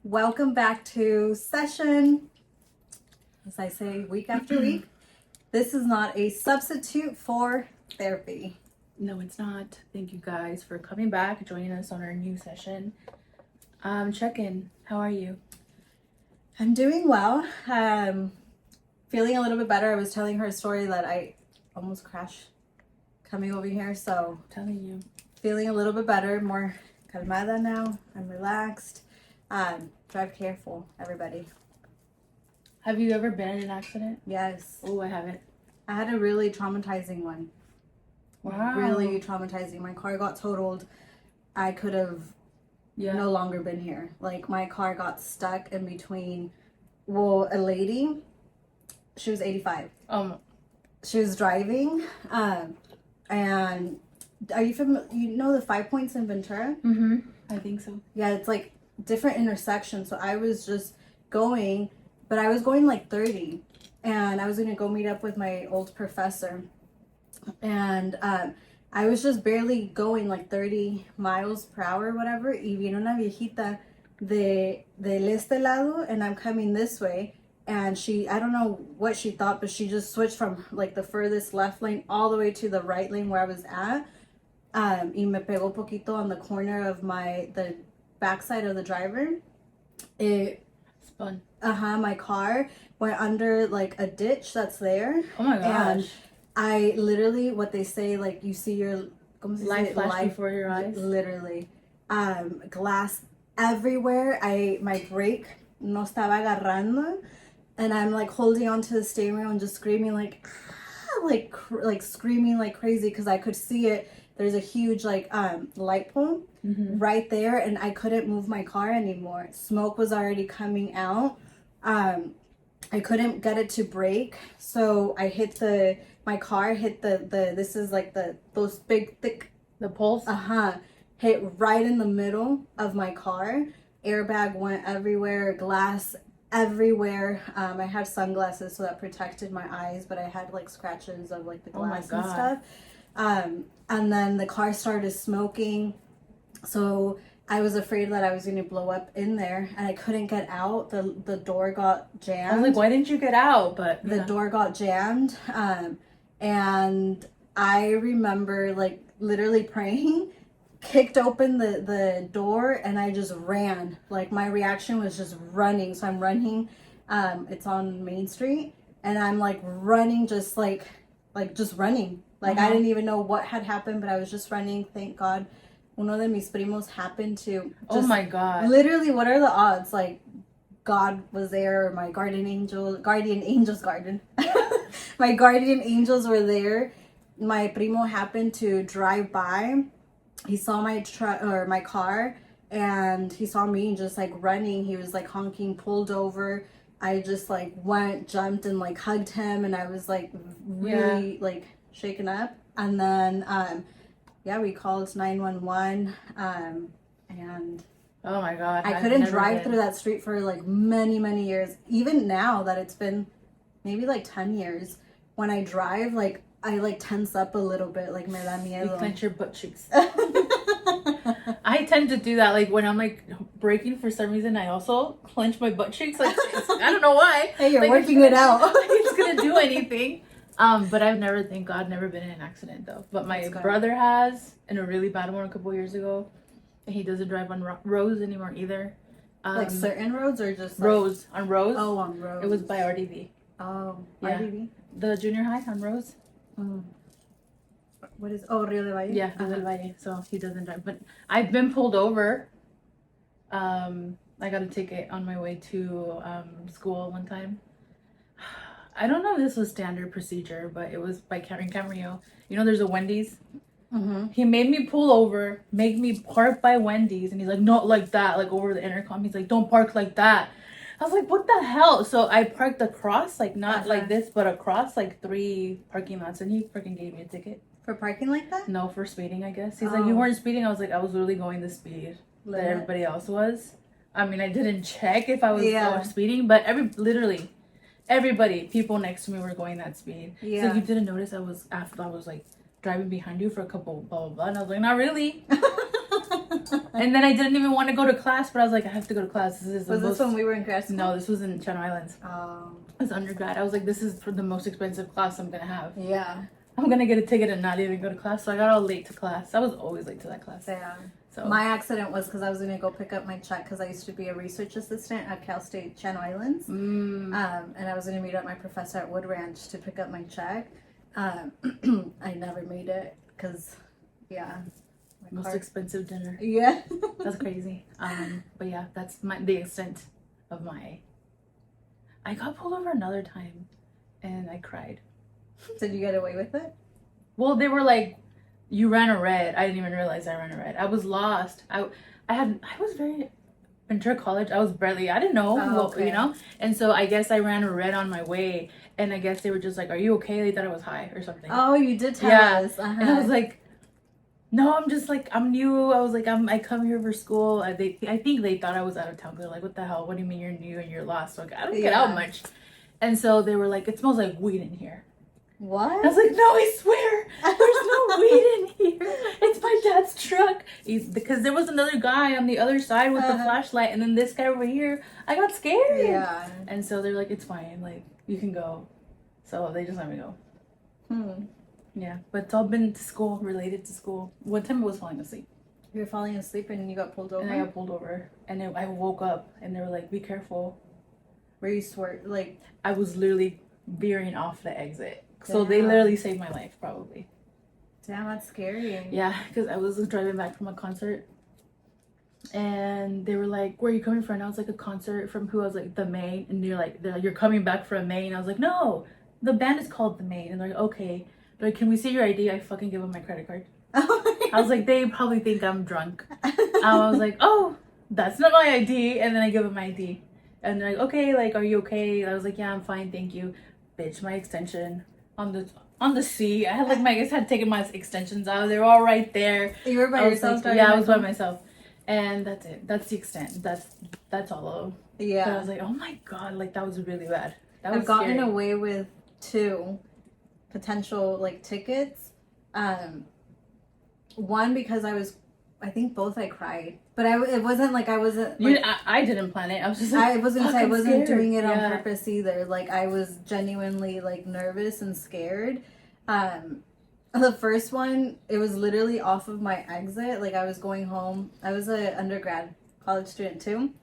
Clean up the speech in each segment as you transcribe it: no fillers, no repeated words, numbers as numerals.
Welcome back to session. As I say, week after week, this is not a substitute for therapy. No, it's not. Thank you guys for coming back, joining us on our new session. Check-in. How are you? I'm doing well. Feeling a little bit better. I was telling her a story that I almost crashed coming over here, so I'm telling you. feeling a little bit better, more calmada now. I'm relaxed. Drive careful, everybody. Have you ever been in an accident? Yes. Oh, I haven't. I had a really traumatizing one. Wow. Really traumatizing. My car got totaled. I could have no longer been here. Like, my car got stuck in between, a lady, she was 85. She was driving, and are you familiar, you know the 5 points in Ventura? Mm-hmm. I think so. Yeah, it's like different intersections. So I was just going, but I was going like 30, and I was going to go meet up with my old professor. And I was just barely going like 30 miles per hour, whatever. Y vino una viejita del este lado, and I'm coming this way. And she, I don't know what she thought, but she just switched from like the furthest left lane all the way to the right lane where I was at. Y me pegó poquito on the corner of the backside of the driver. It spun. My car went under like a ditch that's there. Oh my gosh. And I literally, what they say, like, you see your life flash before your eyes. Literally, glass everywhere. My brake no estaba agarrando, and I'm like holding onto the steering wheel and just screaming like screaming like crazy because I could see it. There's a huge like light pole right there, and I couldn't move my car anymore. Smoke was already coming out. I couldn't get it to brake, so I hit my car hit the this is like those big thick the poles. Hit right in the middle of my car. Airbag went everywhere, glass everywhere. I had sunglasses, so that protected my eyes, but I had like scratches of like the glass and stuff. And then the car started smoking, so I was afraid that I was going to blow up in there, and I couldn't get out. The door got jammed. I was like, why didn't you get out? But the door got jammed, and I remember like literally praying, kicked open the door, and I just ran. Like, my reaction was just running. So I'm running. It's on Main Street, and I'm like running, just just running. Like, I didn't even know what had happened, but I was just running. Thank God. Uno de mis primos happened to oh my God. Literally, what are the odds? Like, God was there, or my guardian angels my guardian angels were there. My primo happened to drive by. He saw my my car, and he saw me just like running. He was like honking, pulled over. I just like went, jumped, and like hugged him, and I was like really like shaken up. And then we called 911, and oh my God, I couldn't drive through that street for like many years. Even now that it's been maybe like 10 years, when I drive, like, I like tense up a little bit, like me da miedo. You clench your butt cheeks. I tend to do that, like when I'm like braking for some reason. I also clench my butt cheeks. Like, I don't know why. Hey, you're like, working it out. Like it's gonna do anything. But I've never, thank God, never been in an accident though. But my brother has, in a really bad one a couple years ago, and he doesn't drive on roads anymore either. Like certain roads, or just like... Rose on Rose? Oh, on Rose. It was by RDV. Oh, yeah. RDV? The junior high on Rose. What is... Oh, Rio de Valle? Yeah, Rio de Valle. So he doesn't drive. But I've been pulled over. I got a ticket on my way to school one time. I don't know if this was standard procedure, but it was by Camarillo. You know, there's a Wendy's. He made me pull over, make me park by Wendy's, and he's like, not like that, like over the intercom. He's like, don't park like that. I was like, what the hell? So I parked across, like not like this, but across like 3 parking lots, and he freaking gave me a ticket. For parking like that? No, for speeding, I guess. He's like, you weren't speeding. I was like, I was literally going the speed that everybody else was. I mean, I didn't check if I was speeding, but everybody, people next to me were going that speed. So you didn't notice I was like driving behind you for a couple blah blah blah, and I was like, not really. And then I didn't even want to go to class, but I was like, I have to go to class. This is Was this when we were in grad school? No, this was in Channel Islands. I was undergrad. I was like, this is for the most expensive class I'm gonna have. Yeah. I'm gonna get a ticket and not even go to class. So I got all late to class. I was always late to that class. Yeah. So my accident was because I was gonna go pick up my check because I used to be a research assistant at Cal State Channel Islands, and I was gonna meet up my professor at Wood Ranch to pick up my check. I never made it because, yeah. Most expensive dinner. Yeah. That's crazy. But yeah, that's the extent of my. I got pulled over another time, and I cried. Did you get away with it? Well, they were like, "You ran a red." I didn't even realize I ran a red. I was lost. I was very. Ventura College. I was barely. I didn't know, you know. And so I guess I ran a red on my way, and I guess they were just like, "Are you okay?" They thought I was high or something. Oh, you did tell us. And I was like, no, I'm just like, I'm new. I was like, I come here for school. I think they thought I was out of town. They're like, what the hell? What do you mean you're new and you're lost? Like, I don't get out much. And so they were like, it smells like weed in here. What? I was like, no, I swear, there's no weed in here. It's my dad's truck. Because there was another guy on the other side with the flashlight, and then this guy over here. I got scared. Yeah. And so they're like, it's fine. Like, you can go. So they just let me go. Yeah, but it's all been to school, related to school. One time I was falling asleep. You were falling asleep and you got pulled over? And I got pulled over. And then I woke up and they were like, be careful. Where you swear, like... I was literally veering off the exit. So they literally saved my life, probably. Damn, that's scary. Yeah, because I was driving back from a concert. And they were like, where are you coming from? And I was like, a concert from who? I was like, the Maine. And they're like, you're coming back from Maine. I was like, no, the band is called the Maine. And they're like, okay. They're like, can we see your ID? I fucking give them my credit card. I was like, they probably think I'm drunk. I was like, oh, that's not my ID. And then I give them my ID. And they're like, okay, like, are you okay? I was like, yeah, I'm fine, thank you. Bitch, my extension on the seat. I had like I had taken my extensions out. They were all right there. You were by yourself? Like, yeah, I was by myself. And that's it. That's the extent. That's all of them. Yeah. But I was like, oh my God, like that was really bad. I've gotten away with 2 potential like tickets. One because I think both I cried, but it wasn't like I wasn't. Like, I didn't plan it. I was just like, I wasn't scared. doing it on purpose either. Like I was genuinely like nervous and scared. The first one, it was literally off of my exit. Like I was going home. I was an undergrad college student too,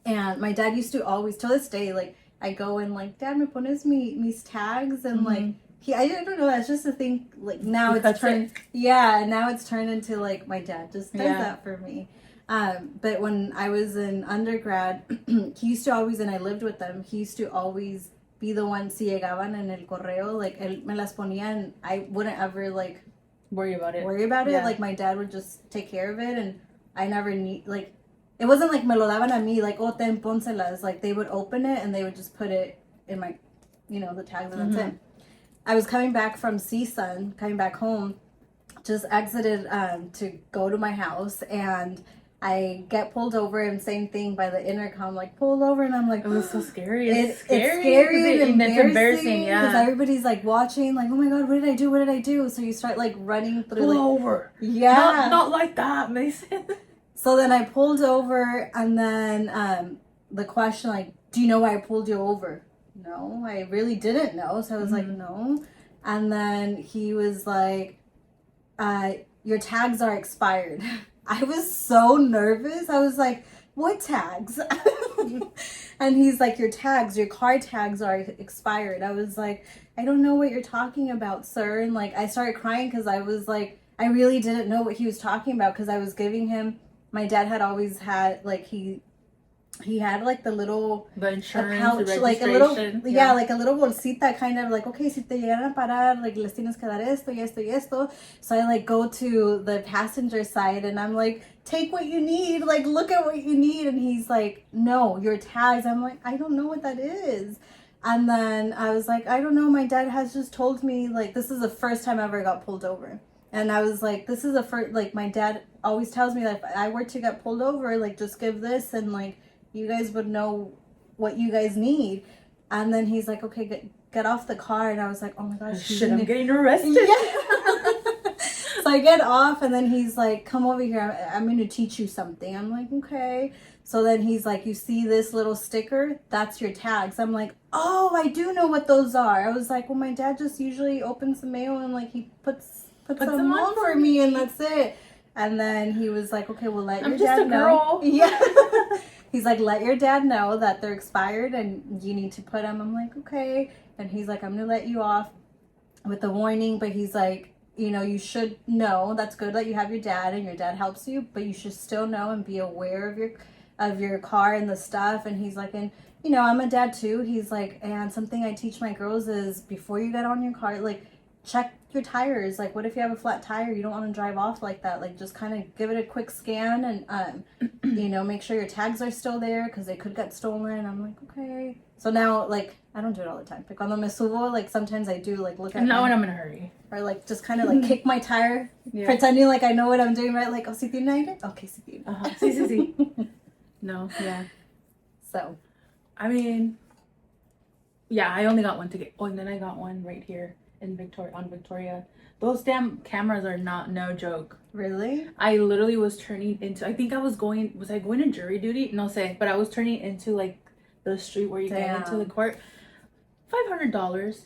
and my dad used to always, till this day, like I go and like, Dad, me pones mis tags, and like. I don't know. That's just a thing. Like now it's turned. Yeah, now it's turned into like my dad just does that for me. But when I was in undergrad, he used to always, and I lived with them. He used to always be the one. Si llegaban en el correo, like él me las ponía, and I wouldn't ever like worry about it. Yeah. Like my dad would just take care of it, and I never need like. It wasn't like me lo daban a mí, like oh ten pónselas. Like they would open it and they would just put it in my, the tags, and that's it. I was coming back from CSUN, coming back home, just exited to go to my house, and I get pulled over, and same thing by the intercom, like pulled over, and I'm like, it was so scary. It's scary and embarrassing, yeah. Because everybody's like watching, like, oh my God, what did I do? What did I do? So you start like running through. Pull like, over. Yeah. Not like that, Mason. So then I pulled over, and then the question, like, do you know why I pulled you over? No, I really didn't know. So I was like, no. And then he was like, your tags are expired. I was so nervous. I was like, what tags? And he's like, your car tags are expired. I was like, I don't know what you're talking about, sir. And like, I started crying because I was like, I really didn't know what he was talking about, because I was giving him, my dad had always had, like, he had like the insurance, pouch, the like a little, yeah, like a little bolsita, kind of like, okay, si te llegan a parar, like les tienes que dar esto y esto y esto. So I like go to the passenger side, and I'm like, take what you need, like look at what you need. And he's like, no, your tags. I'm like, I don't know what that is. And then I was like, I don't know, my dad has just told me, like, this is the first time I ever got pulled over. And I was like, this is the first, like, my dad always tells me that if I were to get pulled over, like, just give this, and like, you guys would know what you guys need. And then he's like, okay, get off the car. And I was like, oh my gosh, shit, I'm getting arrested. Yeah. So I get off, and then he's like, come over here. I'm going to teach you something. I'm like, okay. So then he's like, you see this little sticker? That's your tags. I'm like, oh, I do know what those are. I was like, well, my dad just usually opens the mail and like he puts them on for me, and that's it. And then he was like, okay, well, let your dad know. Yeah. He's like, let your dad know that they're expired and you need to put them. I'm like, okay. And he's like, I'm going to let you off with a warning, but he's like, you know, you should know. That's good that you have your dad and your dad helps you, but you should still know and be aware of your car and the stuff. And he's like, and you know, I'm a dad too. He's like, and something I teach my girls is before you get on your car, like check your tires. Like, what if you have a flat tire? You don't want to drive off like that. Like, just kind of give it a quick scan and you know, make sure your tags are still there because they could get stolen. I'm like, okay. So now, like, I don't do it all the time. Like, cuando me subo, like, sometimes I do, like, look at Not when I'm in a hurry. or, like, just kind of, like, kick my tire, pretending like I know what I'm doing, right? Like, oh, si tiene aire? Okay, si tiene. Sí. No, yeah. So. I mean, yeah, I only got one ticket. Oh, and then I got one right here in Victoria. Those damn cameras are no joke. Really? I literally was turning into, I think I was going to jury duty? No sé, but I was turning into, like, the street where you get into the court. $500.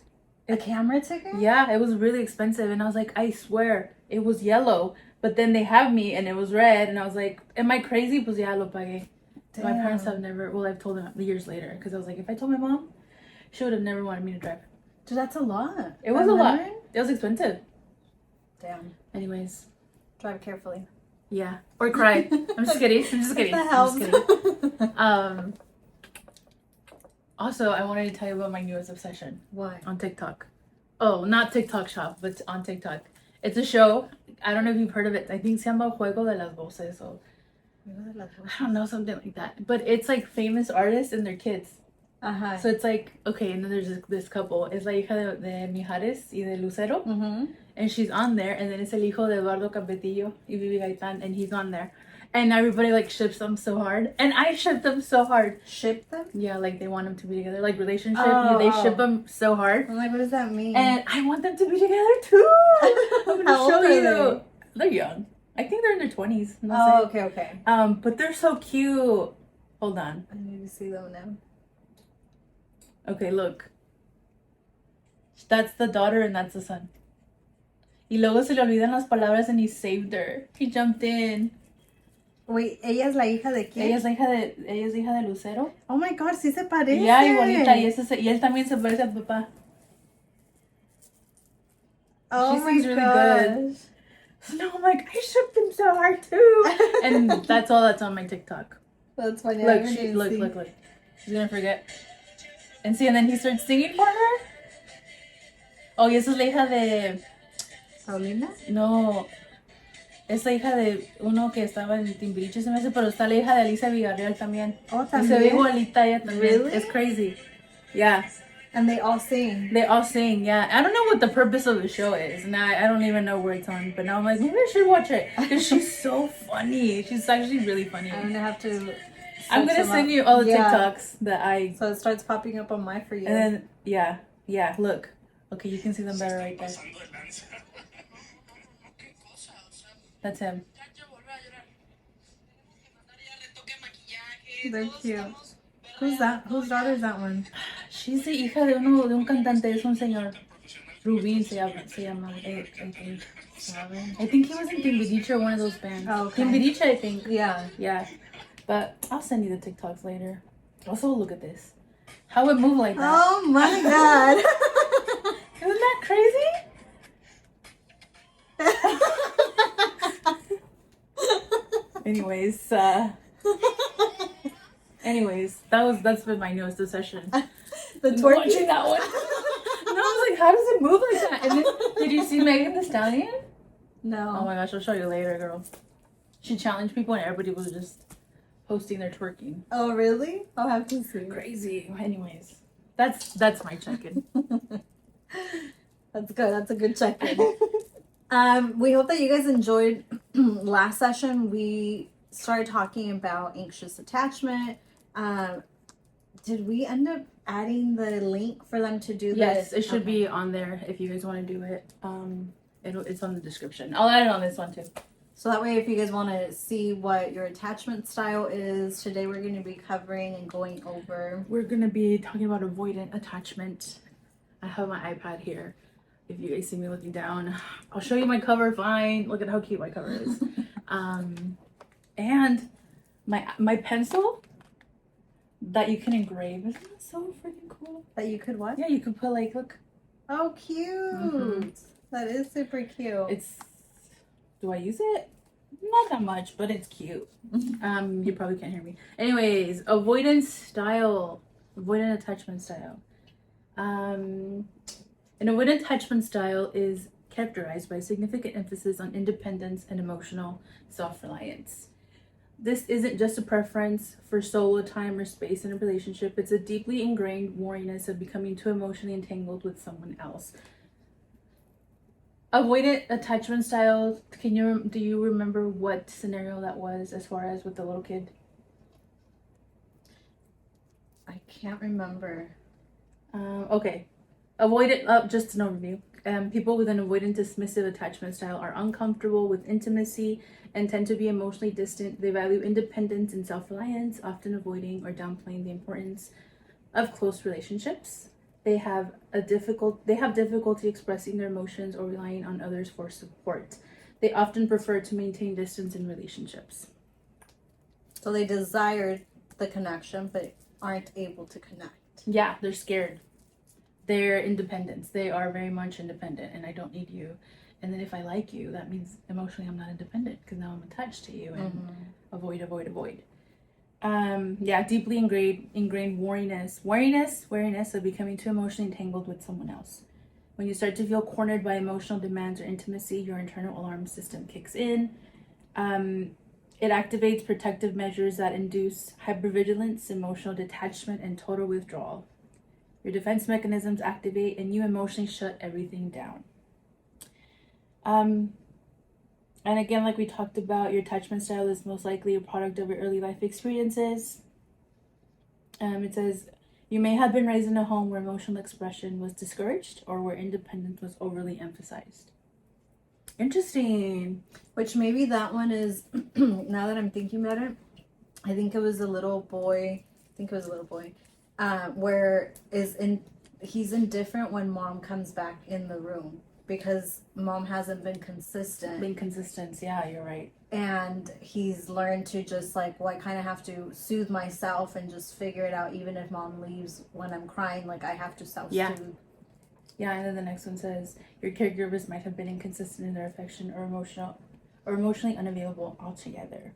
A camera ticket? Yeah, it was really expensive. And I was like, I swear, it was yellow. But then they have me and it was red. And I was like, am I crazy? Pues ya lo pagué. Damn. My parents have never, well, I've told them years later. Because I was like, if I told my mom, she would have never wanted me to drive. Dude, that's a lot. It was a lot. It was expensive. Damn. Anyways. Drive carefully. Yeah. Or cry. I'm just kidding. That helps. I'm just kidding. Also, I wanted to tell you about my newest obsession. What? On TikTok. Oh, not TikTok Shop, but on TikTok. It's a show. I don't know if you've heard of it. I think se llama Juego de las Voces. So, I don't know, something like that. But it's like famous artists and their kids. Uh-huh. So it's like, okay, and then there's this couple. Es la hija de Mijares y de Lucero. Mm-hmm. And she's on there. And then it's el hijo de Eduardo Capetillo y Vivi Gaitán. And he's on there. And everybody like ships them so hard. And I ship them so hard. Ship them? Yeah, like they want them to be together. Like relationship. They ship them so hard. I'm like, what does that mean? And I want them to be together too. I'm going to show you. They're young. I think they're in their 20s. Oh, okay. But they're so cute. Hold on. I need to see them now. Okay, look. That's the daughter and that's the son. Y luego se le olvidan las palabras and he saved her. He jumped in. Wait, ¿ella es la hija de quién? Ella es hija de Lucero. Oh my God, sí se parece. Ya, igualita. Y él también se parece a papá. Oh she my sings really gosh. good. So now I'm like, I shipped him so hard too. And that's all that's on my TikTok. That's funny. Look. She's gonna forget. And see, and then he starts singing for her. Oh, y esa es la hija de... ¿Paulina? No. Es la hija de uno que estaba en Timbiriche, se me hace, pero está la hija de Alicia Villarreal también. Oh, también. Y se ve igualita ella también. Really? It's crazy. Yeah. And they all sing. They all sing, yeah. I don't know what the purpose of the show is. Now I don't even know where it's on. But now I'm like, maybe I should watch it. Because she's so funny. She's actually really funny. I'm gonna have to... I'm gonna send you all the TikToks that I... So it starts popping up on my For You. And then, yeah, look. Okay, you can see them better right there. That's him. They're cute. Who's that? Whose daughter is that one? She's the hija de un cantante, es un señor. Rubín se llama, I think he was in Timbiriche or one of those bands. Oh, okay. Timbiriche, I think. Yeah. But I'll send you the TikToks later. Also, look at this. How it moved like that. Oh my God. Isn't that crazy? Anyways, that's been my newest obsession. The twerking? Watching that one. And I was like, how does it move like that? And then, did you see Megan Thee Stallion? No. Oh my gosh, I'll show you later, girl. She challenged people and everybody was just posting their twerking. Oh, really? I'll have to see. Crazy. Anyways, that's my check-in. That's good. That's a good check-in. We hope that you guys enjoyed last session. We started talking about anxious attachment. Did we end up adding the link for them to do this? Yes, it should be on there if you guys want to do it. It's on the description. I'll add it on this one too. So that way, if you guys want to see what your attachment style is, today we're going to be covering and going over. We're going to be talking about avoidant attachment. I have my iPad here. If you guys see me looking down, I'll show you my cover. Fine. Look at how cute my cover is. And my pencil that you can engrave. Isn't that so freaking cool? That you could what? Yeah, you can put like, look. Oh, cute. That is super cute. Do I use it? Not that much, but it's cute. You probably can't hear me. Anyways, avoidant attachment style. An avoidant attachment style is characterized by significant emphasis on independence and emotional self-reliance. This isn't just a preference for solo time or space in a relationship. It's a deeply ingrained wariness of becoming too emotionally entangled with someone else. Avoidant attachment style, do you remember what scenario that was as far as with the little kid? I can't remember. Okay. Avoidant, just an overview. People with an avoidant dismissive attachment style are uncomfortable with intimacy and tend to be emotionally distant. They value independence and self-reliance, often avoiding or downplaying the importance of close relationships. They have difficulty expressing their emotions or relying on others for support. They often prefer to maintain distance in relationships. So they desire the connection, but aren't able to connect. Yeah, they're scared. They're independent. They are very much independent, and I don't need you. And then if I like you, that means emotionally I'm not independent because now I'm attached to you and avoid. Deeply ingrained wariness of becoming too emotionally entangled with someone else. When you start to feel cornered by emotional demands or intimacy, your internal alarm system kicks in. It activates protective measures that induce hypervigilance, emotional detachment, and total withdrawal. Your defense mechanisms activate and you emotionally shut everything down. And again, like we talked about, your attachment style is most likely a product of your early life experiences. It says, you may have been raised in a home where emotional expression was discouraged or where independence was overly emphasized. Interesting. Which maybe that one is, now that I'm thinking about it, I think it was a little boy, where he's indifferent when mom comes back in the room because mom hasn't been consistent. Yeah, you're right. And he's learned to just like, well, I kind of have to soothe myself and just figure it out. Even if mom leaves when I'm crying, like I have to self-soothe. Yeah, and then the next one says, your caregivers might have been inconsistent in their affection or emotionally unavailable altogether.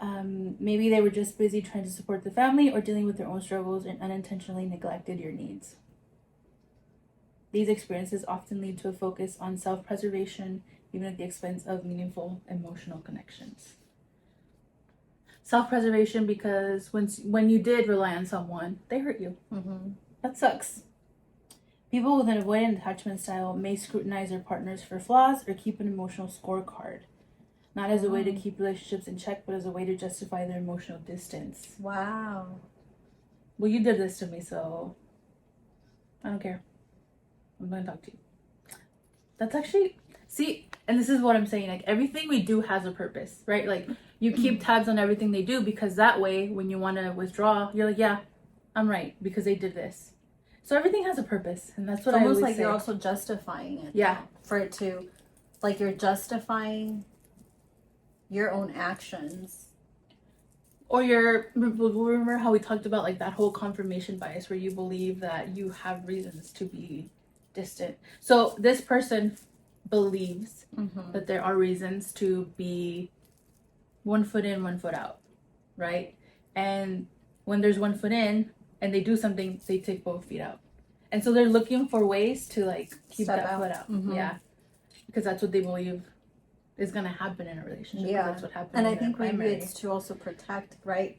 Maybe they were just busy trying to support the family or dealing with their own struggles and unintentionally neglected your needs. These experiences often lead to a focus on self-preservation, even at the expense of meaningful emotional connections. Self-preservation because when you did rely on someone, they hurt you. That sucks. People with an avoidant attachment style may scrutinize their partners for flaws or keep an emotional scorecard. Not as a way to keep relationships in check, but as a way to justify their emotional distance. Wow. Well, you did this to me, so I don't care. I'm going to talk to you. That's actually, see, and this is what I'm saying. Like, everything we do has a purpose, right? Like, you keep tabs on everything they do because that way, when you want to withdraw, you're like, yeah, I'm right because they did this. So everything has a purpose, and that's what I always say. Almost like you're also justifying it. Yeah. For it to, like, you're justifying your own actions. Or remember how we talked about like that whole confirmation bias where you believe that you have reasons to be distant. So this person believes that there are reasons to be 1 foot in, 1 foot out, right? And when there's 1 foot in and they do something, they take both feet out. And so they're looking for ways to like keep that foot out. Yeah. Because that's what they believe is going to happen in a relationship. Yeah. That's what happens. And I think maybe it's to also protect, right?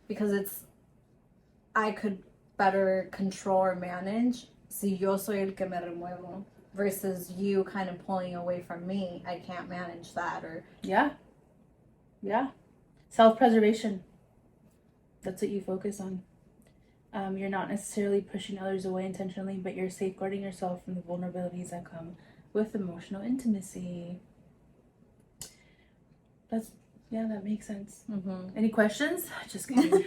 Because I could better control or manage. Si yo soy el que me remuevo versus you kind of pulling away from me. I can't manage that. Or yeah. Self-preservation. That's what you focus on. You're not necessarily pushing others away intentionally, but you're safeguarding yourself from the vulnerabilities that come with emotional intimacy. That makes sense. Any questions? Just kidding.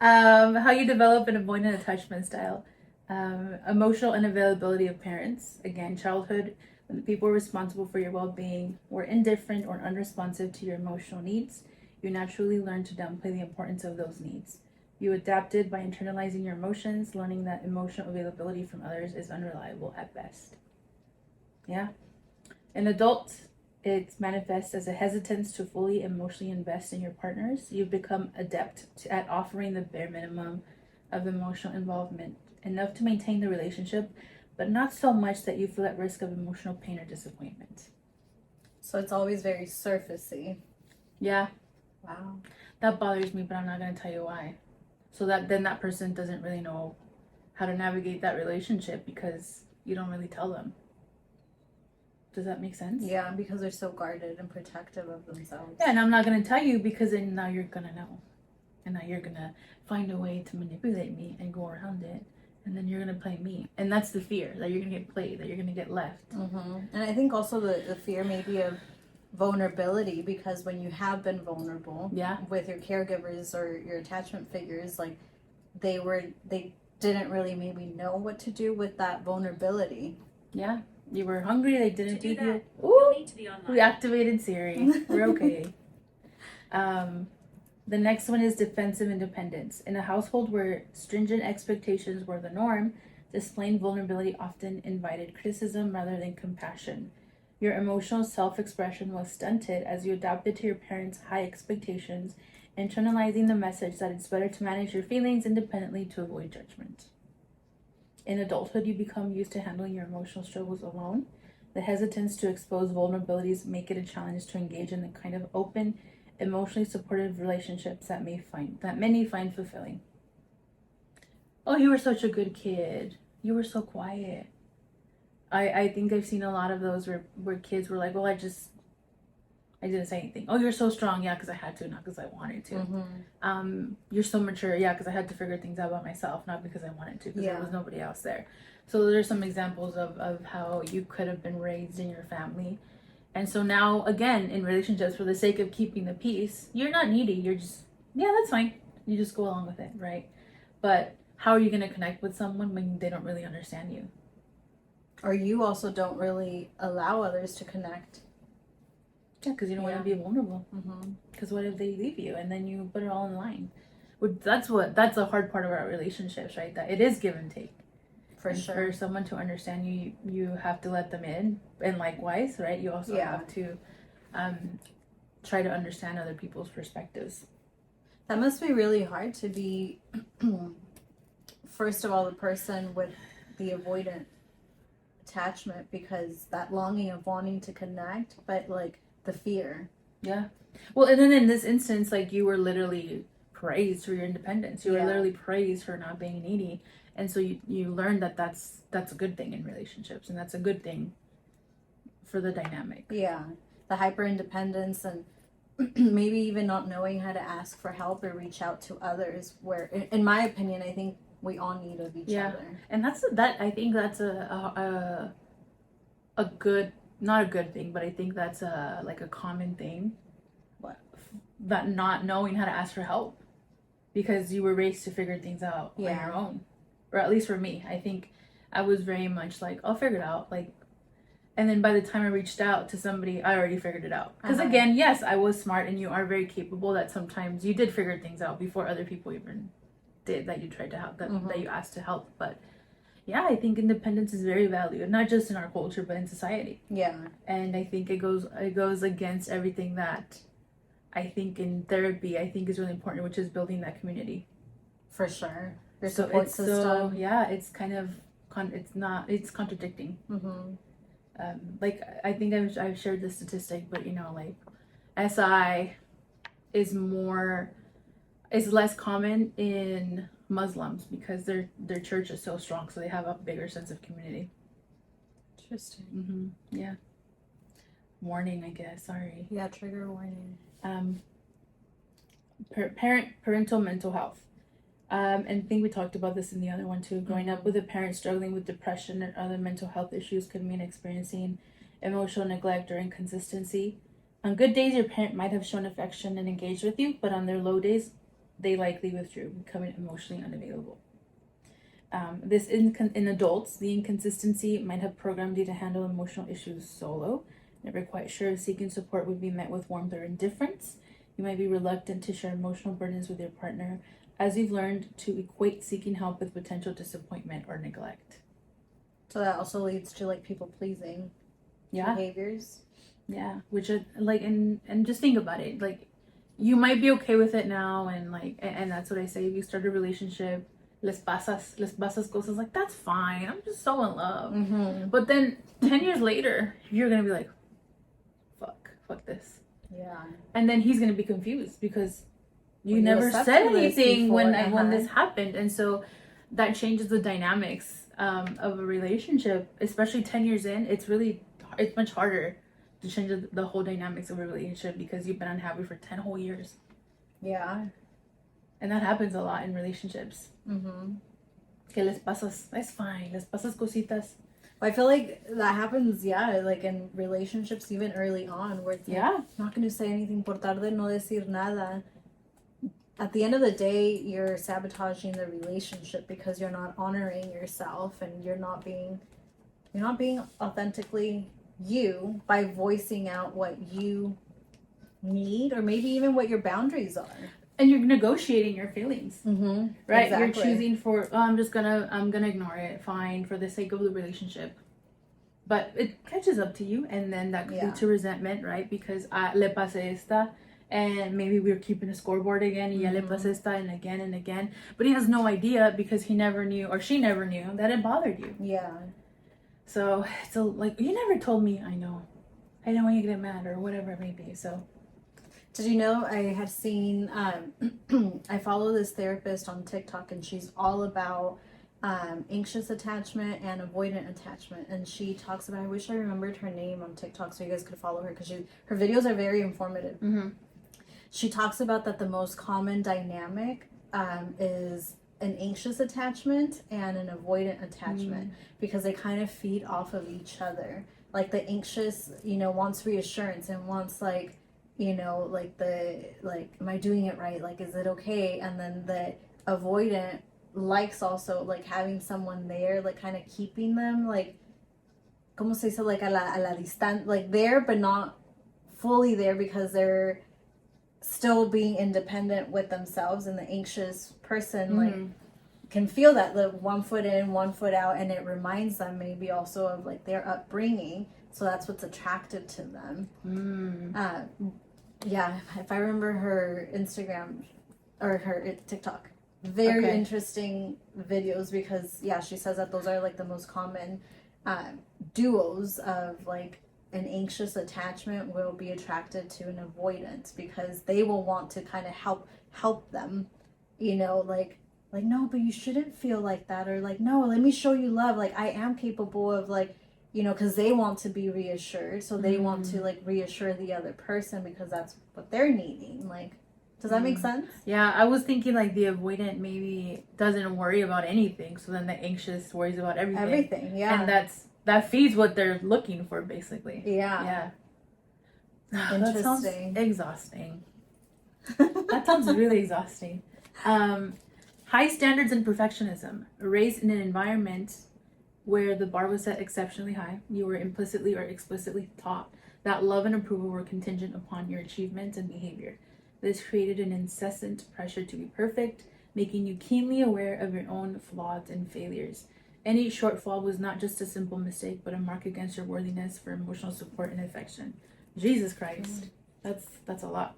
How you develop an avoidant attachment style. Emotional unavailability of parents. Again, childhood, when the people responsible for your well-being were indifferent or unresponsive to your emotional needs, you naturally learned to downplay the importance of those needs. You adapted by internalizing your emotions, learning that emotional availability from others is unreliable at best. Yeah. In adults, it manifests as a hesitance to fully emotionally invest in your partners. You've become adept at offering the bare minimum of emotional involvement, enough to maintain the relationship, but not so much that you feel at risk of emotional pain or disappointment. So it's always very surfacey. Yeah. Wow. That bothers me, but I'm not going to tell you why. So that then that person doesn't really know how to navigate that relationship because you don't really tell them. Does that make sense? Yeah, because they're so guarded and protective of themselves. Yeah, and I'm not going to tell you because then now you're going to know. And now you're going to find a way to manipulate me and go around it. And then you're going to play me. And that's the fear, that you're going to get played, that you're going to get left. And I think also the fear maybe of vulnerability, because when you have been vulnerable with your caregivers or your attachment figures, like they didn't really maybe know what to do with that vulnerability. Yeah. You were hungry, they didn't feed you. You'll need to be online. We activated Siri. We're okay. The next one is defensive independence. In a household where stringent expectations were the norm, displaying vulnerability often invited criticism rather than compassion. Your emotional self-expression was stunted as you adapted to your parents' high expectations, internalizing the message that it's better to manage your feelings independently to avoid judgment. In adulthood, you become used to handling your emotional struggles alone. The hesitance to expose vulnerabilities make it a challenge to engage in the kind of open, emotionally supportive relationships that many find fulfilling. Oh, you were such a good kid. You were so quiet. I think I've seen a lot of those where kids were like, well, I didn't say anything. Oh, you're so strong. Yeah, because I had to, not because I wanted to. You're so mature. Yeah, because I had to figure things out by myself, not because I wanted to, because there was nobody else there. So there's some examples of how you could have been raised in your family. And so now, again, in relationships, for the sake of keeping the peace, you're not needy. You're just, yeah, that's fine. You just go along with it, right? But how are you going to connect with someone when they don't really understand you? Or you also don't really allow others to connect. Yeah, because you don't want to be vulnerable. Because what if they leave you and then you put it all in line? That's the hard part of our relationships, right? That it is give and take. For sure. For someone to understand you, you have to let them in, and likewise, right? You also have to try to understand other people's perspectives. That must be really hard to be, first of all, the person with the avoidant attachment, because that longing of wanting to connect, but like the fear. Yeah. Well, and then in this instance, like you were literally praised for your independence. You were literally praised for not being needy. And so you learned that that's a good thing in relationships, and that's a good thing for the dynamic. Yeah. The hyper independence and maybe even not knowing how to ask for help or reach out to others, where in my opinion, I think we all need of each other. And I think that's a good, not a good thing, but I think that's like a common thing. What? That not knowing how to ask for help because you were raised to figure things out on your own. Or at least for me, I think I was very much like, I'll figure it out. Like, and then by the time I reached out to somebody, I already figured it out. Because again, yes, I was smart and you are very capable, that sometimes you did figure things out before other people even did, that you tried to help, that you asked to help. But yeah, I think independence is very valued, not just in our culture, but in society. Yeah. And I think it goes against everything that I think in therapy, I think is really important, which is building that community. For sure. Your support system. So, yeah, it's kind of, it's contradicting. Like, I think I've shared this statistic, but you know, like, SI is less common in Muslims because their church is so strong, so they have a bigger sense of community. Interesting. Yeah. Warning, I guess. Sorry. Yeah, trigger warning. Parental mental health. And I think we talked about this in the other one too. Growing up with a parent struggling with depression and other mental health issues could mean experiencing emotional neglect or inconsistency. On good days, your parent might have shown affection and engaged with you, but on their low days, they likely withdrew, becoming emotionally unavailable. In adults, the inconsistency might have programmed you to handle emotional issues solo, never quite sure if seeking support would be met with warmth or indifference. You might be reluctant to share emotional burdens with your partner, as you've learned to equate seeking help with potential disappointment or neglect. So that also leads to like people pleasing behaviors. Yeah, which are like, and just think about it. Like, you might be okay with it now, and that's what I say. If you start a relationship, les pasas cosas, like, that's fine. I'm just so in love. But then 10 years later, you're gonna be like, fuck this. Yeah. And then he's gonna be confused because you Well, never said anything when this happened, and so that changes the dynamics of a relationship, especially 10 years in. It's much harder to change the whole dynamics of a relationship because you've been unhappy for 10 whole years. Yeah. And that happens a lot in relationships. Que les pasas, it's fine, les pasas cositas. I feel like that happens, like in relationships even early on, where it's like, I'm not going to say anything por tarde no decir nada. At the end of the day, you're sabotaging the relationship because you're not honoring yourself and you're not being authentically you by voicing out what you need or maybe even what your boundaries are. And you're negotiating your feelings, right? Exactly. You're choosing I'm gonna ignore it, fine, for the sake of the relationship. But it catches up to you, and then that could lead to resentment, right? Because le pasé esta, and maybe we're keeping a scoreboard again, y ya le pasé esta, and again. But he has no idea because he never knew, or she never knew, that it bothered you. Yeah. So it's like, you never told me. I know when you get mad or whatever it may be. So. Did you know I had seen, I follow this therapist on TikTok, and she's all about anxious attachment and avoidant attachment. And she talks about, I wish I remembered her name on TikTok so you guys could follow her because her videos are very informative. She talks about that the most common dynamic is an anxious attachment and an avoidant attachment because they kind of feed off of each other. Like the anxious, wants reassurance and wants like, am I doing it right? Like, is it okay? And then the avoidant likes also like having someone there, like kind of keeping them like, como se dice, like a la distan, like there, but not fully there because they're still being independent with themselves. And the anxious person like can feel that the 1 foot in, 1 foot out, and it reminds them maybe also of like their upbringing. So that's what's attractive to them. Yeah, if I remember her Instagram or her TikTok, very interesting videos because she says that those are like the most common duos of like an anxious attachment will be attracted to an avoidant because they will want to kind of help them, like no, but you shouldn't feel like that, or like no, let me show you love, like I am capable of like, because they want to be reassured, so they want to like reassure the other person because that's what they're needing. Like, does that make sense? Yeah, I was thinking like the avoidant maybe doesn't worry about anything, so then the anxious worries about everything. And that feeds what they're looking for, basically. Yeah. Interesting. That sounds exhausting. That sounds really exhausting. High standards and perfectionism. Raised in an environment where the bar was set exceptionally high, you were implicitly or explicitly taught that love and approval were contingent upon your achievements and behavior. This created an incessant pressure to be perfect, making you keenly aware of your own flaws and failures. Any shortfall was not just a simple mistake, but a mark against your worthiness for emotional support and affection. Jesus Christ, that's a lot.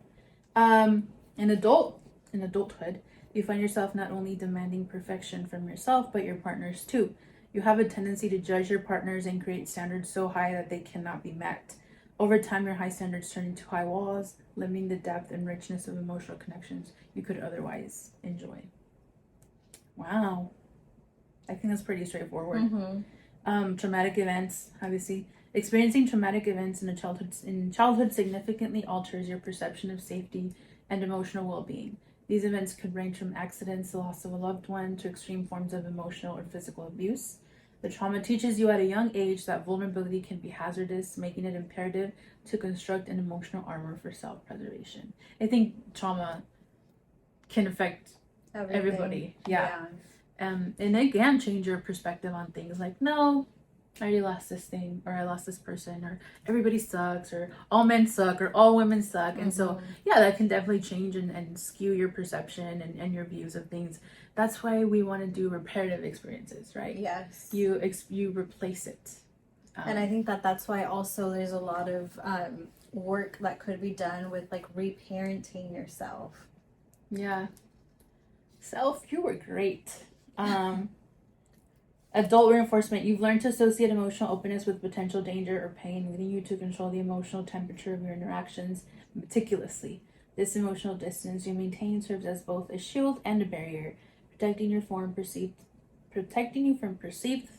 In adulthood, you find yourself not only demanding perfection from yourself, but your partners too. You have a tendency to judge your partners and create standards so high that they cannot be met. Over time, your high standards turn into high walls, limiting the depth and richness of emotional connections you could otherwise enjoy. Wow. I think that's pretty straightforward. Traumatic events, obviously. Experiencing traumatic events in childhood significantly alters your perception of safety and emotional well-being. These events could range from accidents, the loss of a loved one, to extreme forms of emotional or physical abuse. The trauma teaches you at a young age that vulnerability can be hazardous, making it imperative to construct an emotional armor for self-preservation. I think trauma can affect everybody. Yeah. And it can change your perspective on things like, no, I already lost this thing, or I lost this person, or everybody sucks, or all men suck, or all women suck. And so, yeah, that can definitely change and skew your perception and your views of things. That's why we want to do reparative experiences, right? Yes. You replace it. And I think that's why also there's a lot of work that could be done with like reparenting yourself. Yeah. Self, you were great. Adult reinforcement. You've learned to associate emotional openness with potential danger or pain, leading you to control the emotional temperature of your interactions meticulously. This emotional distance you maintain serves as both a shield and a barrier, protecting you from perceived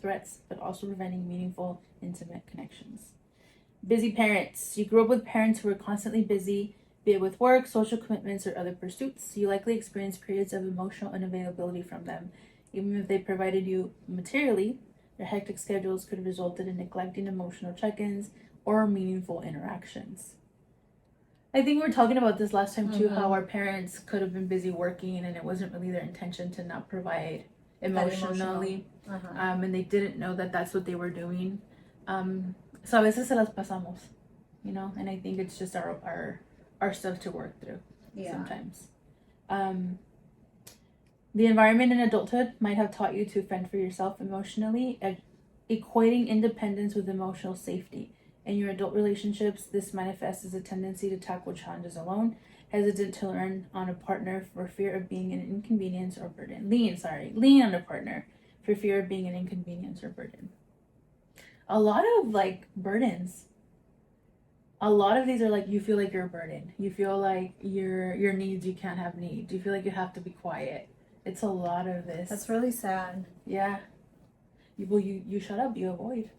threats, but also preventing meaningful, intimate connections. Busy parents. You grew up with parents who were constantly busy, be it with work, social commitments, or other pursuits. You likely experienced periods of emotional unavailability from them. Even if they provided you materially, their hectic schedules could have resulted in neglecting emotional check-ins or meaningful interactions. I think we were talking about this last time too, how our parents could have been busy working and it wasn't really their intention to not provide emotionally. And they didn't know that that's what they were doing. So a veces se las pasamos, you know, and I think it's just our stuff to work through sometimes. The environment in adulthood might have taught you to fend for yourself emotionally, equating independence with emotional safety. In your adult relationships, this manifests as a tendency to tackle challenges alone, hesitant to lean on a partner for fear of being an inconvenience or burden. Lean on a partner for fear of being an inconvenience or burden. A lot of like burdens. A lot of these are like, you feel like you're a burden. You feel like your needs, you can't have needs. You feel like you have to be quiet. It's a lot of this. That's really sad. Yeah. You shut up, you avoid.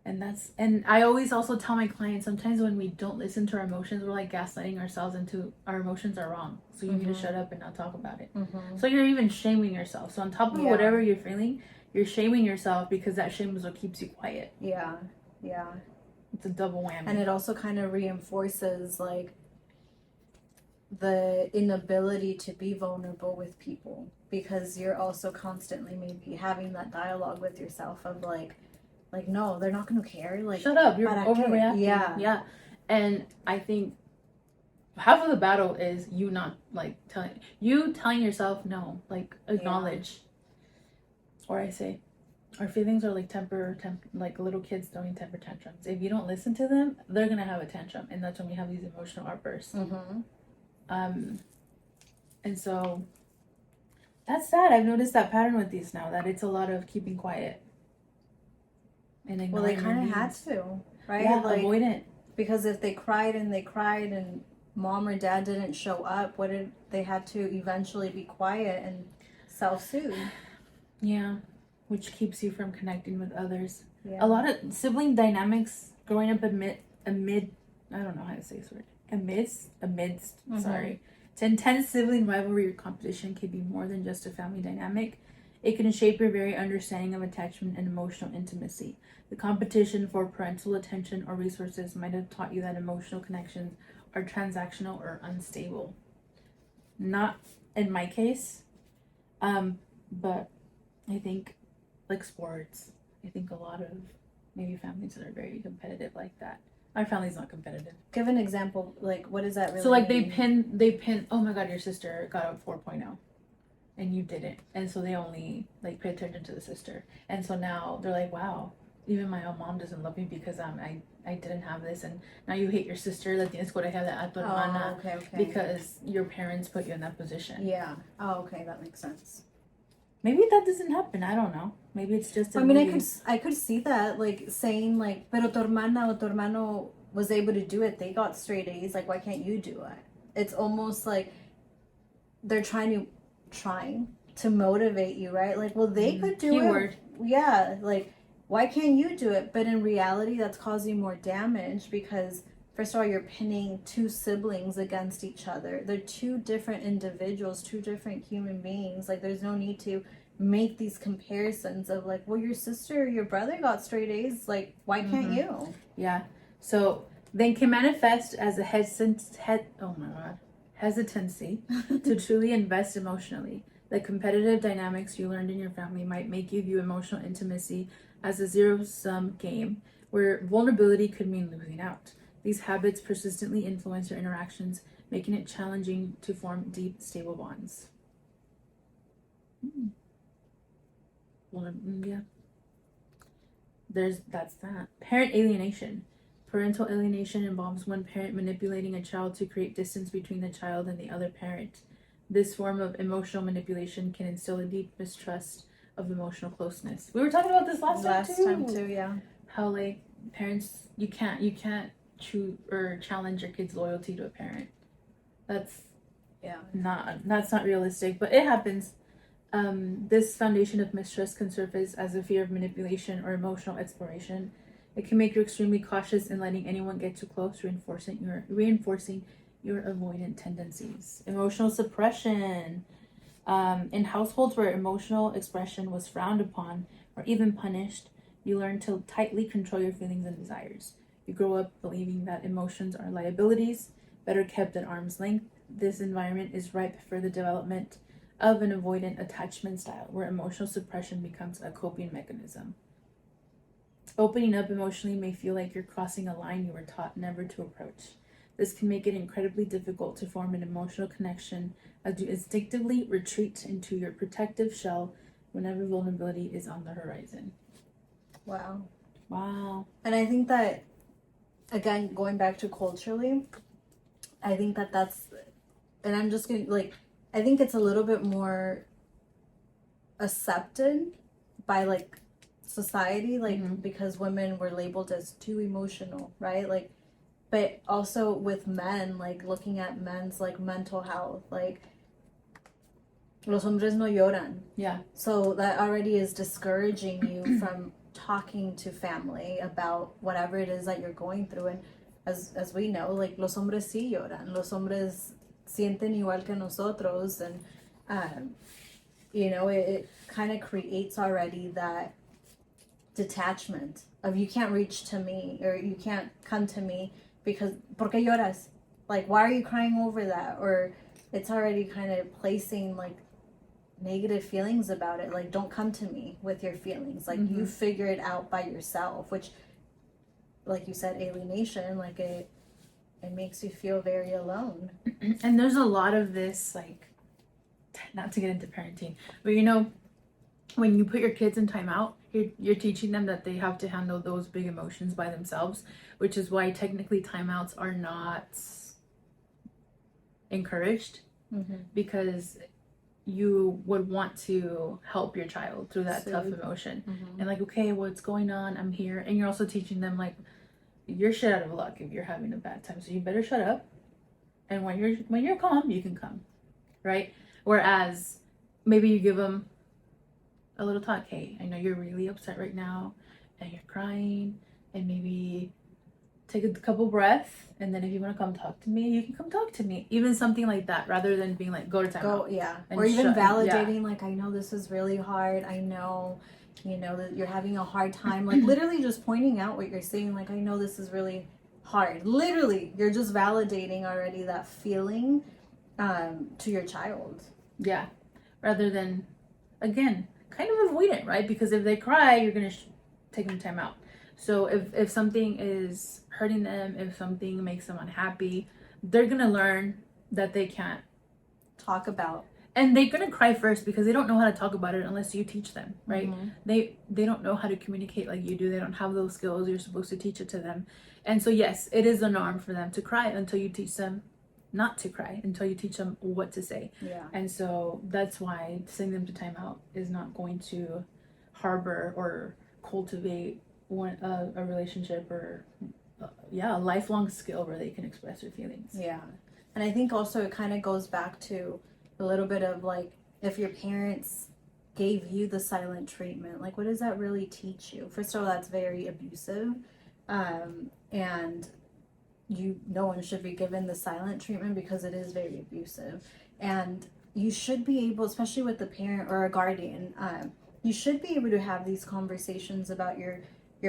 And I always also tell my clients, sometimes when we don't listen to our emotions, we're like gaslighting ourselves into our emotions are wrong. So you need to shut up and not talk about it. So you're even shaming yourself. So on top of whatever you're feeling, you're shaming yourself because that shame is what keeps you quiet. Yeah. It's a double whammy. And it also kind of reinforces like the inability to be vulnerable with people, because you're also constantly maybe having that dialogue with yourself of like no, they're not gonna care, like shut up, you're overreacting. Yeah. And I think half of the battle is you not like telling yourself no, like acknowledge. Or I say our feelings are like like little kids throwing temper tantrums. If you don't listen to them, they're gonna have a tantrum, and that's when we have these emotional outbursts. And so that's sad. I've noticed that pattern with these now, that it's a lot of keeping quiet. And well, they kind of had to, right? Yeah, like, avoidant. Because if they cried and mom or dad didn't show up, they had to eventually be quiet and self-soothe. Yeah, which keeps you from connecting with others. Yeah. A lot of sibling dynamics growing up amid I don't know how to say this word. Amidst, sorry. To intense sibling rivalry or competition can be more than just a family dynamic. It can shape your very understanding of attachment and emotional intimacy. The competition for parental attention or resources might have taught you that emotional connections are transactional or unstable. Not in my case, but I think like sports, I think a lot of maybe families that are very competitive like that. Our family's not competitive. Give an example. Like, what does that really So like mean? they pin, oh my god, your sister got a 4.0 and you didn't. And so they only like pay attention to the sister. And so now they're like, wow, even my own mom doesn't love me because I didn't have this, and now you hate your sister. Like, tienes coraje a tu hermana because your parents put you in that position. Yeah. Oh, okay, that makes sense. Maybe that doesn't happen. I don't know. Maybe it's just. I mean, I could see that, like saying like, pero tu hermana o tu hermano was able to do it. They got straight A's. Like, why can't you do it? It's almost like they're trying to motivate you, right? Like, well, they could do it. Yeah, like, why can't you do it? But in reality, that's causing more damage because first of all, you're pinning two siblings against each other. They're two different individuals, two different human beings. Like, there's no need to make these comparisons of like, well, your sister or your brother got straight A's. Like, why can't you? Yeah. So they can manifest as a hesitancy to truly invest emotionally. The competitive dynamics you learned in your family might make you view emotional intimacy as a zero-sum game where vulnerability could mean losing out. These habits persistently influence your interactions, making it challenging to form deep, stable bonds. Yeah. That's that. Parent alienation. Parental alienation involves one parent manipulating a child to create distance between the child and the other parent. This form of emotional manipulation can instill a deep mistrust of emotional closeness. We were talking about this last time too. Yeah. How like parents, you can't choose or challenge your kid's loyalty to a parent. That's not realistic, but it happens. This foundation of mistrust can surface as a fear of manipulation or emotional exploration. It can make you extremely cautious in letting anyone get too close, reinforcing your avoidant tendencies. Emotional suppression. In households where emotional expression was frowned upon or even punished, you learn to tightly control your feelings and desires. You grow up believing that emotions are liabilities, better kept at arm's length. This environment is ripe for the development of an avoidant attachment style where emotional suppression becomes a coping mechanism. Opening up emotionally may feel like you're crossing a line you were taught never to approach. This can make it incredibly difficult to form an emotional connection as you instinctively retreat into your protective shell whenever vulnerability is on the horizon. Wow. And I think that, again, going back to culturally, I think that that's, and I'm just going to, like, I think it's a little bit more accepted by, like, society, like, because women were labeled as too emotional, right? Like, but also with men, like, looking at men's, like, mental health, like, los hombres no lloran. Yeah. So that already is discouraging you from talking to family about whatever it is that you're going through. And as we know, like, los hombres sí lloran. Los hombres sienten igual que nosotros. And, you know, it kind of creates already that detachment of you can't reach to me or you can't come to me because, ¿por qué lloras? Like, why are you crying over that? Or it's already kind of placing, like, negative feelings about it. Like, don't come to me with your feelings. Like, you figure it out by yourself, which, like you said, alienation, like, it makes you feel very alone. And there's a lot of this, like, not to get into parenting, but you know, when you put your kids in timeout, you're teaching them that they have to handle those big emotions by themselves, which is why technically timeouts are not encouraged, because you would want to help your child through that tough emotion. And like, okay, what's going on? I'm here. And you're also teaching them, like, you're shit out of luck if you're having a bad time, so you better shut up. And when you're calm, you can come, right? Whereas maybe you give them a little talk. Hey, I know you're really upset right now and you're crying, and maybe take a couple breaths, and then if you want to come talk to me, you can come talk to me. Even something like that, rather than being like, go to timeout. Or even validating, like, I know this is really hard. I know, you know, that you're having a hard time. Like, literally just pointing out what you're saying. Like, I know this is really hard. Literally, you're just validating already that feeling to your child. Yeah. Rather than, again, kind of avoid it, right? Because if they cry, you're going to take them time out. So if something is hurting them, if something makes them unhappy, they're going to learn that they can't talk about. And they're going to cry first because they don't know how to talk about it unless you teach them, right? They don't know how to communicate like you do. They don't have those skills. You're supposed to teach it to them. And so, yes, it is a norm for them to cry until you teach them not to cry, until you teach them what to say. Yeah. And so that's why sending them to timeout is not going to harbor or cultivate a relationship or a lifelong skill where they can express their feelings. Yeah. And I think also it kind of goes back to a little bit of, like, if your parents gave you the silent treatment, like, what does that really teach you? First of all, that's very abusive. And no one should be given the silent treatment because it is very abusive. And you should be able, especially with a parent or a guardian, you should be able to have these conversations about your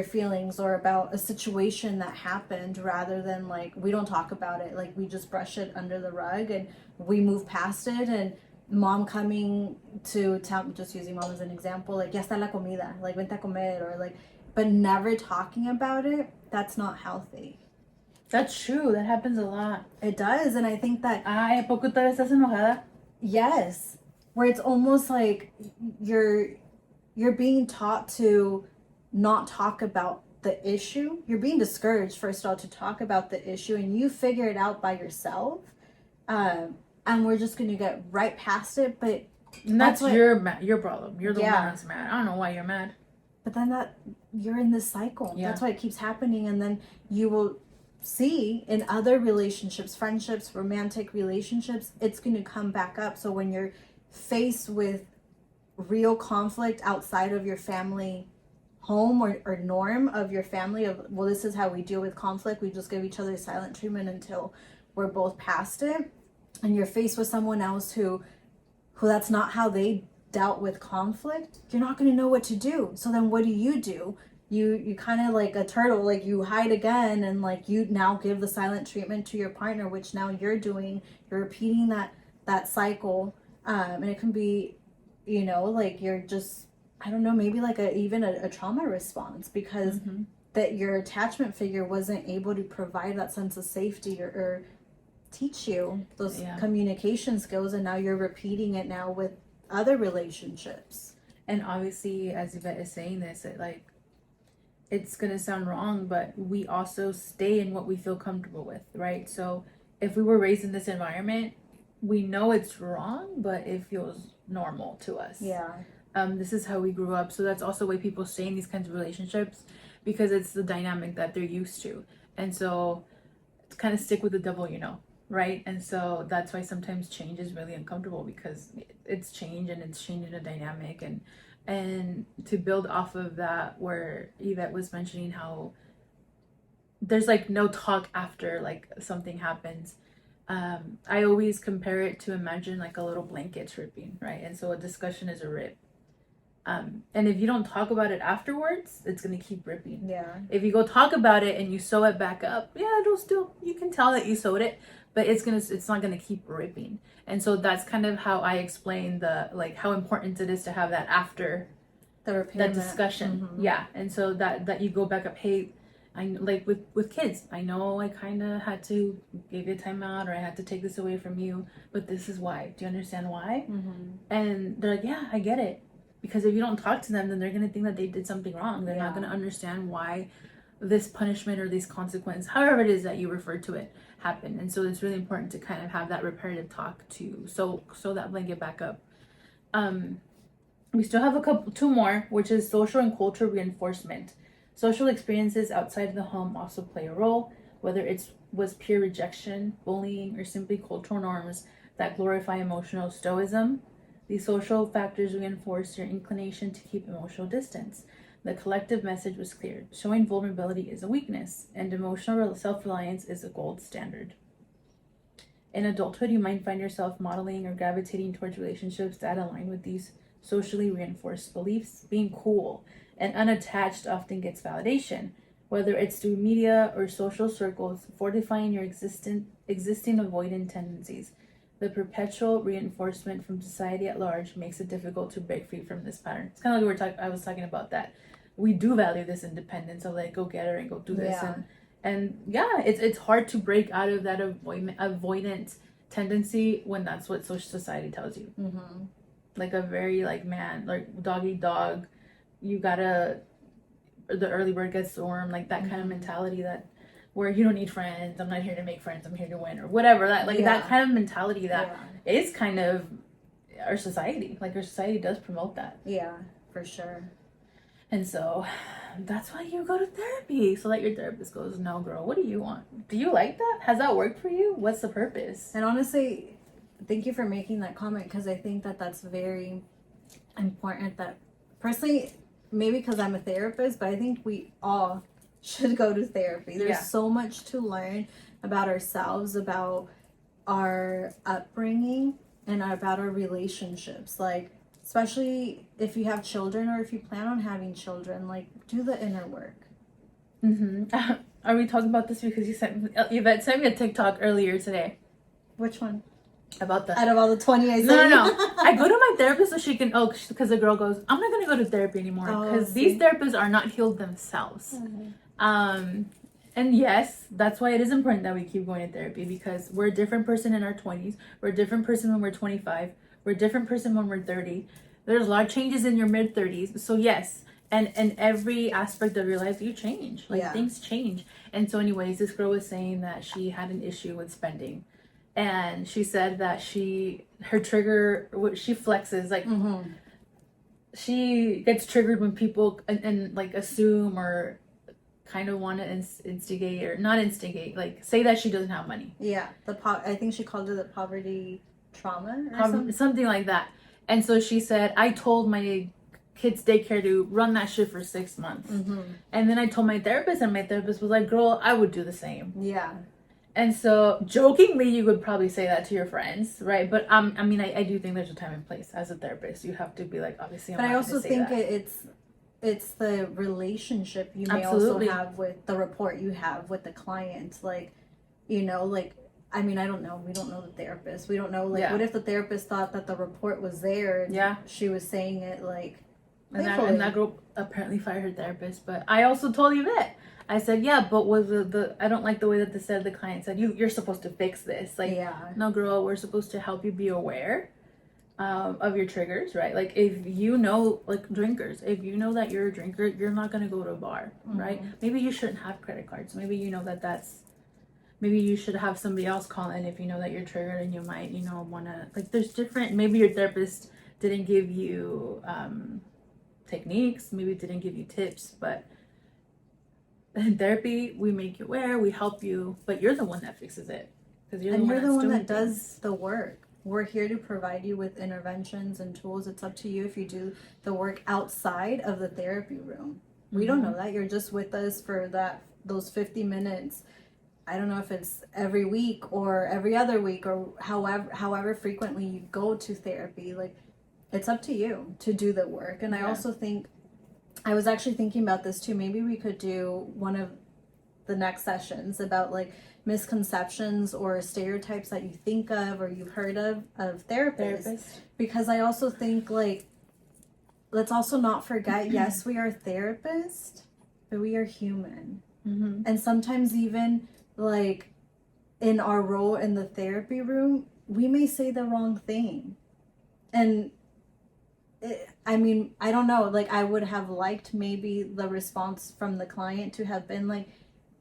feelings or about a situation that happened, rather than like we don't talk about it, like we just brush it under the rug and we move past it. And mom coming to tell, just using mom as an example, like ya está la comida, like vente a comer, or like, but never talking about it, that's not healthy. That's true. That happens a lot. It does. And I think that Ay, ¿a poco todavía estás enojada? yes, where it's almost like you're being taught to not talk about the issue. You're being discouraged, first of all, to talk about the issue, and you figure it out by yourself. And we're just going to get right past it. But And that's your problem. You're the one Yeah. that's mad. I don't know why you're mad. but then that you're in this cycle. Yeah. That's why it keeps happening. And then you will see in other relationships, friendships, romantic relationships, it's going to come back up. So when you're faced with real conflict outside of your family home or norm of your family, of, well, this is how we deal with conflict, we just give each other silent treatment until we're both past it, and you're faced with someone else who that's not how they dealt with conflict, you're not going to know what to do. So then what do? You kind of like a turtle, like you hide again, and like you now give the silent treatment to your partner, which now you're repeating that cycle. And it can be, like you're just, I don't know, maybe like even a trauma response, because that your attachment figure wasn't able to provide that sense of safety or teach you those communication skills, and now you're repeating it now with other relationships. And obviously, as Yvette is saying this, it's gonna sound wrong, but we also stay in what we feel comfortable with, right? So if we were raised in this environment, we know it's wrong, but it feels normal to us. Yeah. This is how we grew up. So that's also why people stay in these kinds of relationships, because it's the dynamic that they're used to. And so it's kind of stick with the devil, right? And so that's why sometimes change is really uncomfortable, because it's change and it's changing the dynamic. And to build off of that, where Yvette was mentioning how there's like no talk after like something happens. I always compare it to, imagine like a little blanket ripping, right? And so a discussion is a rip. And if you don't talk about it afterwards, it's gonna keep ripping. Yeah. If you go talk about it and you sew it back up, yeah, it'll still, you can tell that you sewed it, but it's not gonna keep ripping. And so that's kind of how I explain how important it is to have that after that discussion. Yeah. And so that you go back up, hey, I like with kids, I know I kind of had to give you a timeout, or I had to take this away from you, but this is why. Do you understand why? And they're like, yeah, I get it. Because if you don't talk to them, then they're going to think that they did something wrong. They're not going to understand why this punishment or these consequences, however it is that you refer to it, happened. And so it's really important to kind of have that reparative talk to sew that blanket back up. We still have two more, which is social and cultural reinforcement. Social experiences outside of the home also play a role, whether it was peer rejection, bullying, or simply cultural norms that glorify emotional stoicism. These social factors reinforce your inclination to keep emotional distance. The collective message was clear: showing vulnerability is a weakness, and emotional self-reliance is a gold standard. In adulthood, you might find yourself modeling or gravitating towards relationships that align with these socially reinforced beliefs. Being cool and unattached often gets validation, whether it's through media or social circles, fortifying your existing avoidant tendencies. The perpetual reinforcement from society at large makes it difficult to break free from this pattern. It's kind of like I was talking about, that we do value this independence of like, go get her and go do this. And yeah, it's hard to break out of that avoidant tendency when that's what social society tells you. Like a very like, man, like dog eat dog, you gotta, the early bird gets the worm, like that kind of mentality, that where you don't need friends, I'm not here to make friends, I'm here to win, or whatever, that that kind of mentality that is kind of our society. Like our society does promote that. Yeah, for sure. And so that's why you go to therapy, so that your therapist goes, no girl, what do you want? Do you like that? Has that worked for you? What's the purpose? And honestly, thank you for making that comment, because I think that that's very important. That personally, maybe because I'm a therapist, but I think we all should go to therapy. There's Yeah. so much to learn about ourselves, about our upbringing, and about our relationships. Like, especially if you have children or if you plan on having children, like, do the inner work. Are we talking about this because Yvette sent me a TikTok earlier today Which one? about the Out of all the 20 I said? No. I go to my therapist so she can, because the girl goes, I'm not going to go to therapy anymore because these therapists are not healed themselves. And yes, that's why it is important that we keep going to therapy, because we're a different person in our 20s. We're a different person when we're 25. We're a different person when we're 30. There's a lot of changes in your mid 30s. So yes, and every aspect of your life, you change. Like, things change. And so anyways, this girl was saying that she had an issue with spending. And she said that her trigger, she flexes, like, she gets triggered when people and like assume or kind of want to instigate, or not instigate, like say that she doesn't have money. Yeah, I think she called it the poverty trauma or something like that. And so she said, I told my kids daycare to run that shit for 6 months. And then I told my therapist, and my therapist was like, girl, I would do the same. Yeah. And so jokingly, you would probably say that to your friends, right? But I mean, I do think there's a time and place. As a therapist, you have to be like, obviously, but I also think it's the relationship you may also have with the rapport you have with the client. Like, you know, like, I mean, I don't know. We don't know the therapist. We don't know, like, what if the therapist thought that the report was there and she was saying it, like, and that girl apparently fired her therapist. But I also told you that. I said, yeah, but was I don't like the way that the client said, you're supposed to fix this. Like, no, girl, we're supposed to help you be aware of your triggers, right? Like, if you know, like drinkers, if you know that you're a drinker, you're not going to go to a bar, right? Maybe you shouldn't have credit cards. Maybe you know maybe you should have somebody else call in if you know that you're triggered, and you might, want to, like, there's different, maybe your therapist didn't give you techniques, maybe didn't give you tips, but in therapy, we make you aware, we help you, but you're the one that fixes it. Because you're the one that does the work. We're here to provide you with interventions and tools. It's up to you if you do the work outside of the therapy room. We don't know that. You're just with us for those 50 minutes. I don't know if it's every week or every other week or however frequently you go to therapy. Like, it's up to you to do the work. And I also think, I was actually thinking about this too. Maybe we could do one of the next sessions about, like, misconceptions or stereotypes that you think of or you've heard of therapists. Because I also think, like, let's also not forget, yes, we are therapists, but we are human. And sometimes even, like, in our role in the therapy room, we may say the wrong thing. And I mean, I don't know, like, I would have liked maybe the response from the client to have been, like,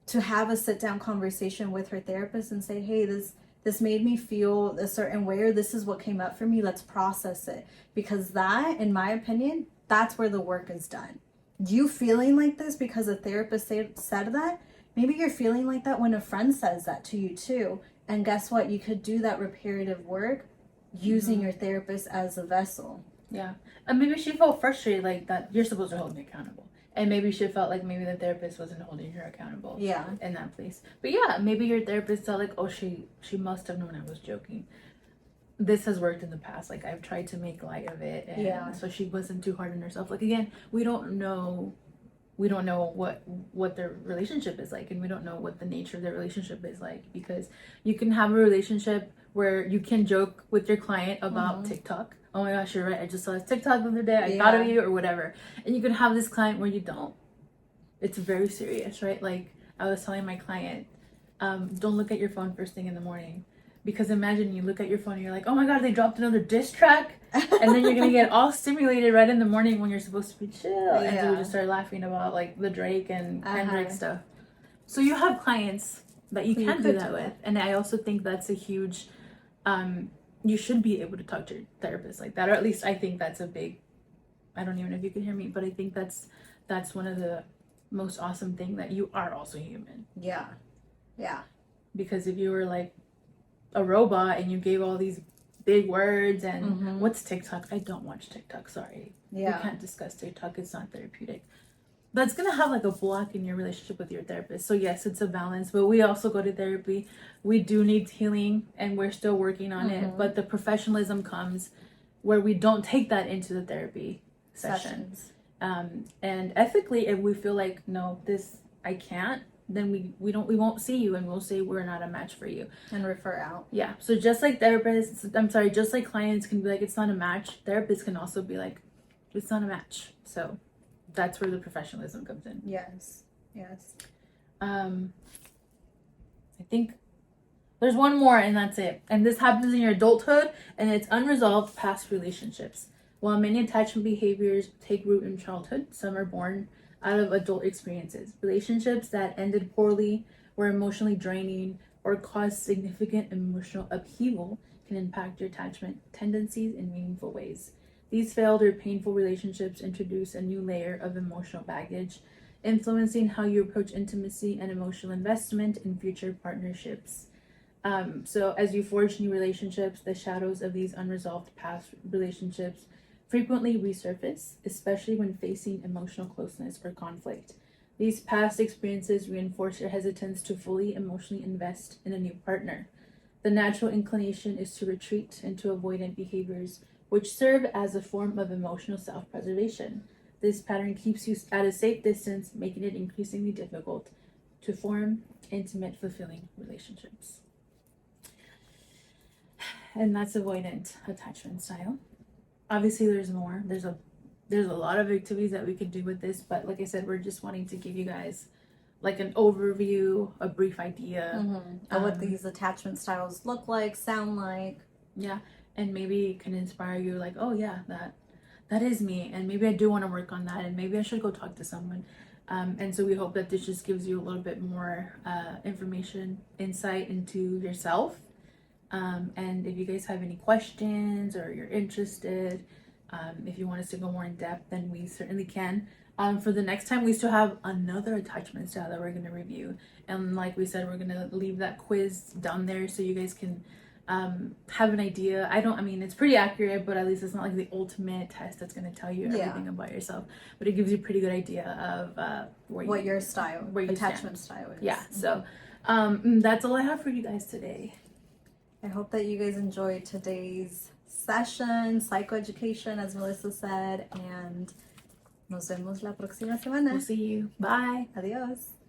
to have a sit-down conversation with her therapist and say, hey, this made me feel a certain way, or this is what came up for me, let's process it. Because that, in my opinion, that's where the work is done. You feeling like this because a therapist said that, maybe you're feeling like that when a friend says that to you too. And guess what? You could do that reparative work using your therapist as a vessel. Yeah. And maybe she felt frustrated, like, that you're supposed to hold me accountable. And maybe she felt like maybe the therapist wasn't holding her accountable. Yeah. In that place. But yeah, maybe your therapist felt like, oh, she must have known I was joking. This has worked in the past. Like, I've tried to make light of it. And so she wasn't too hard on herself. Like, again, we don't know what their relationship is like, and we don't know what the nature of their relationship is like, because you can have a relationship where you can joke with your client about TikTok. Oh my gosh, you're right, I just saw this TikTok the other day, I thought of you, or whatever. And you can have this client where you don't. It's very serious, right? Like, I was telling my client, don't look at your phone first thing in the morning. Because imagine you look at your phone and you're like, oh my god, they dropped another diss track. And then you're going to get all stimulated right in the morning when you're supposed to be chill. And so we just start laughing about, like, the Drake and Kendrick stuff. So you have clients that you can do that with. And I also think that's a huge, you should be able to talk to your therapist like that. Or at least I think that's a big, I don't even know if you can hear me, but I think that's one of the most awesome thing, that you are also human. Yeah. Yeah. Because if you were like a robot and you gave all these big words and what's TikTok? I don't watch TikTok, sorry. We can't discuss TikTok, it's not therapeutic. that's gonna have like a block in your relationship with your therapist. So yes, it's a balance, but we also go to therapy. We do need healing, and we're still working on it. But the professionalism comes where we don't take that into the therapy sessions. And ethically, if we feel like no, this I can't, then we won't see you, and we'll say we're not a match for you and refer out. Yeah. So just like therapists, I'm sorry, just like clients can be like it's not a match, therapists can also be like it's not a match. So that's where the professionalism comes in. Yes. Yes. I think there's one more and that's it. And this happens in your adulthood, and it's unresolved past relationships. While many attachment behaviors take root in childhood, some are born out of adult experiences. Relationships that ended poorly, were emotionally draining, or caused significant emotional upheaval can impact your attachment tendencies in meaningful ways. These failed or painful relationships introduce a new layer of emotional baggage, influencing how you approach intimacy and emotional investment in future partnerships. So as you forge new relationships, the shadows of these unresolved past relationships frequently resurface, especially when facing emotional closeness or conflict. These past experiences reinforce your hesitance to fully emotionally invest in a new partner. The natural inclination is to retreat into avoidant behaviors, which serve as a form of emotional self-preservation. This pattern keeps you at a safe distance, making it increasingly difficult to form intimate, fulfilling relationships. And that's avoidant attachment style. Obviously, there's more. There's a lot of activities that we could do with this, but like I said, we're just wanting to give you guys like an overview, a brief idea of what these attachment styles look like, sound like. Yeah, and maybe it can inspire you like, oh yeah, that is me, and maybe I do want to work on that, and maybe I should go talk to someone. And so we hope that this just gives you a little bit more information, insight into yourself. And if you guys have any questions or you're interested, if you want us to go more in depth, then we certainly can. For the next time, we still have another attachment style that we're going to review. And like we said, we're going to leave that quiz down there so you guys can have an idea. I mean, it's pretty accurate, but at least it's not like the ultimate test that's going to tell you everything about yourself. But it gives you a pretty good idea of what your style, where attachment style is. Yeah, so that's all I have for you guys today. I hope that you guys enjoyed today's session, psychoeducation, as Melissa said, and nos vemos la próxima semana. We'll see you. Bye. Adios.